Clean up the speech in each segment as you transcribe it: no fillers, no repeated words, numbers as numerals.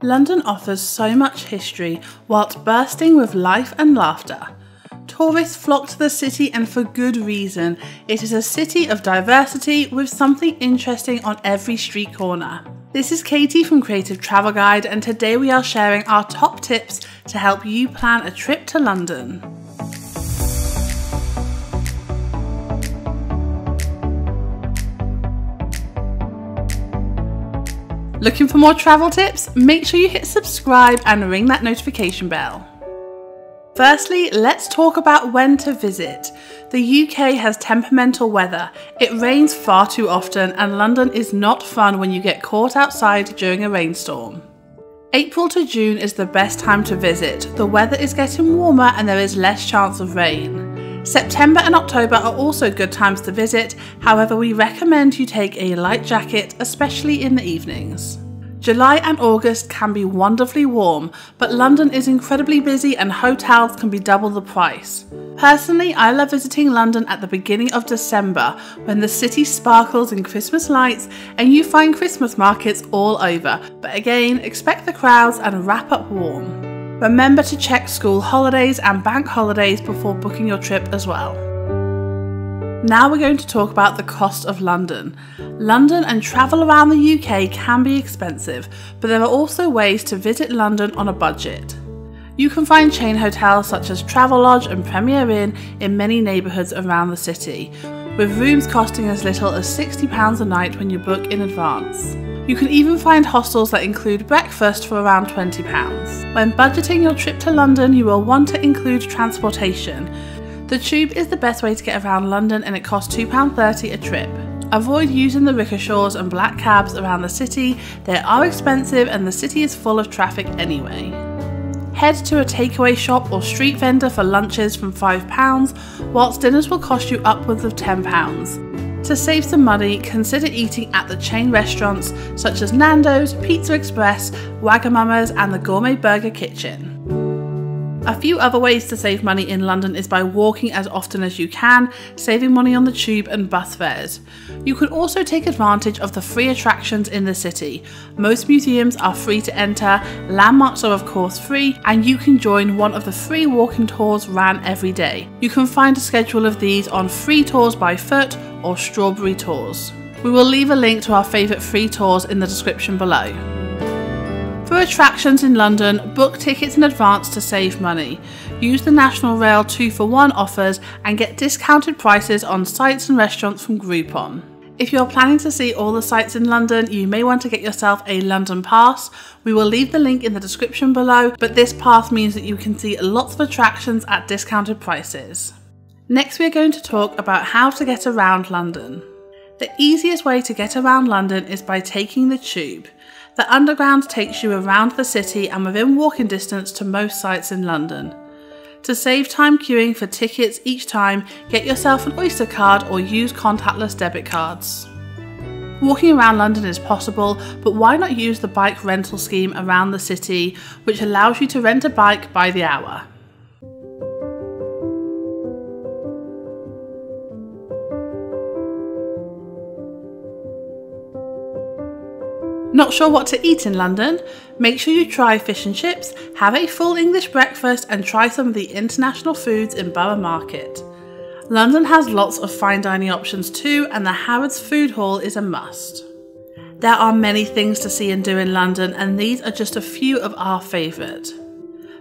London offers so much history whilst bursting with life and laughter. Tourists flock to the city and for good reason. It is a city of diversity with something interesting on every street corner. This is Katie from Creative Travel Guide, and today we are sharing our top tips to help you plan a trip to London. Looking for more travel tips? Make sure you hit subscribe and ring that notification bell. Firstly, let's talk about when to visit. The UK has temperamental weather. It rains far too often, and London is not fun when you get caught outside during a rainstorm. April to June is the best time to visit. The weather is getting warmer and there is less chance of rain. September and October are also good times to visit, however we recommend you take a light jacket, especially in the evenings. July and August can be wonderfully warm, but London is incredibly busy and hotels can be double the price. Personally, I love visiting London at the beginning of December when the city sparkles in Christmas lights and you find Christmas markets all over, but again, expect the crowds and wrap up warm. Remember to check school holidays and bank holidays before booking your trip as well. Now we're going to talk about the cost of London. London and travel around the UK can be expensive, but there are also ways to visit London on a budget. You can find chain hotels such as Travelodge and Premier Inn in many neighbourhoods around the city, with rooms costing as little as £60 a night when you book in advance. You can even find hostels that include breakfast for around £20. When budgeting your trip to London, you will want to include transportation. The tube is the best way to get around London and it costs £2.30 a trip. Avoid using the rickshaws and black cabs around the city. They are expensive and the city is full of traffic anyway. Head to a takeaway shop or street vendor for lunches from £5, whilst dinners will cost you upwards of £10. To save some money, consider eating at the chain restaurants such as Nando's, Pizza Express, Wagamama's and the Gourmet Burger Kitchen. A few other ways to save money in London is by walking as often as you can, saving money on the tube and bus fares. You can also take advantage of the free attractions in the city. Most museums are free to enter, landmarks are of course free, and you can join one of the free walking tours ran every day. You can find a schedule of these on Free Tours by Foot or Strawberry Tours. We will leave a link to our favourite free tours in the description below. For attractions in London, book tickets in advance to save money. Use the National Rail 2-for-1 offers and get discounted prices on sites and restaurants from Groupon. If you're planning to see all the sites in London, you may want to get yourself a London Pass. We will leave the link in the description below, but this pass means that you can see lots of attractions at discounted prices. Next, we're going to talk about how to get around London. The easiest way to get around London is by taking the tube. The Underground takes you around the city and within walking distance to most sites in London. To save time queuing for tickets each time, get yourself an Oyster card or use contactless debit cards. Walking around London is possible, but why not use the bike rental scheme around the city, which allows you to rent a bike by the hour. Not sure what to eat in London? Make sure you try fish and chips, have a full English breakfast and try some of the international foods in Borough Market. London has lots of fine dining options too, and the Harrods Food Hall is a must. There are many things to see and do in London, and these are just a few of our favourite.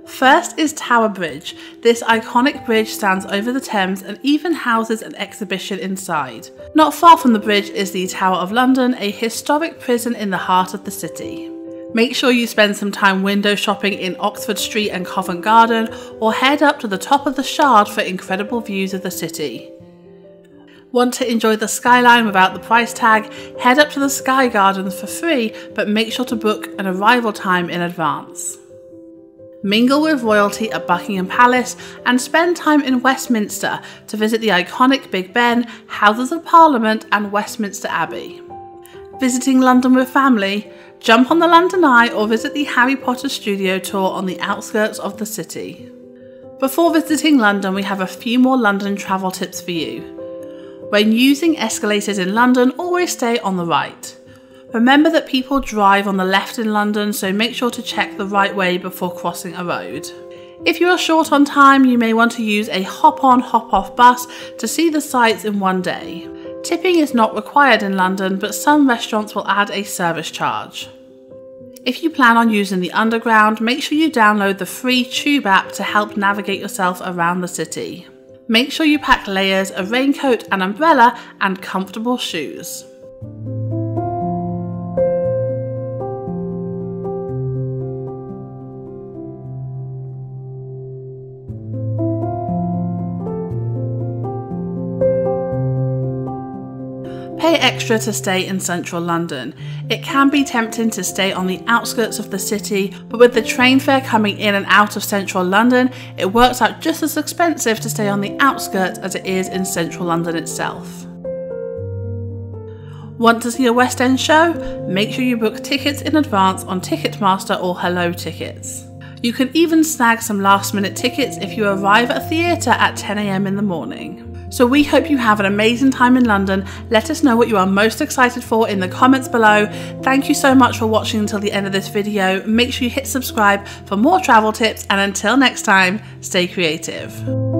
First is Tower Bridge. This iconic bridge stands over the Thames and even houses an exhibition inside. Not far from the bridge is the Tower of London, a historic prison in the heart of the city. Make sure you spend some time window shopping in Oxford Street and Covent Garden, or head up to the top of the Shard for incredible views of the city. Want to enjoy the skyline without the price tag? Head up to the Sky Gardens for free, but make sure to book an arrival time in advance. Mingle with royalty at Buckingham Palace and spend time in Westminster to visit the iconic Big Ben, Houses of Parliament and Westminster Abbey. Visiting London with family? Jump on the London Eye or visit the Harry Potter studio tour on the outskirts of the city. Before visiting London, we have a few more London travel tips for you. When using escalators in London, always stay on the right. Remember that people drive on the left in London, so make sure to check the right way before crossing a road. If you are short on time, you may want to use a hop-on, hop-off bus to see the sights in one day. Tipping is not required in London, but some restaurants will add a service charge. If you plan on using the Underground, make sure you download the free Tube app to help navigate yourself around the city. Make sure you pack layers, a raincoat, an umbrella, and comfortable shoes. Pay extra to stay in central London. It can be tempting to stay on the outskirts of the city, but with the train fare coming in and out of central London, it works out just as expensive to stay on the outskirts as it is in central London itself. Want to see a West End show? Make sure you book tickets in advance on Ticketmaster or Hello Tickets. You can even snag some last-minute tickets if you arrive at a theatre at 10 AM in the morning. So we hope you have an amazing time in London. Let us know what you are most excited for in the comments below. Thank you so much for watching until the end of this video. Make sure you hit subscribe for more travel tips, and until next time, stay creative.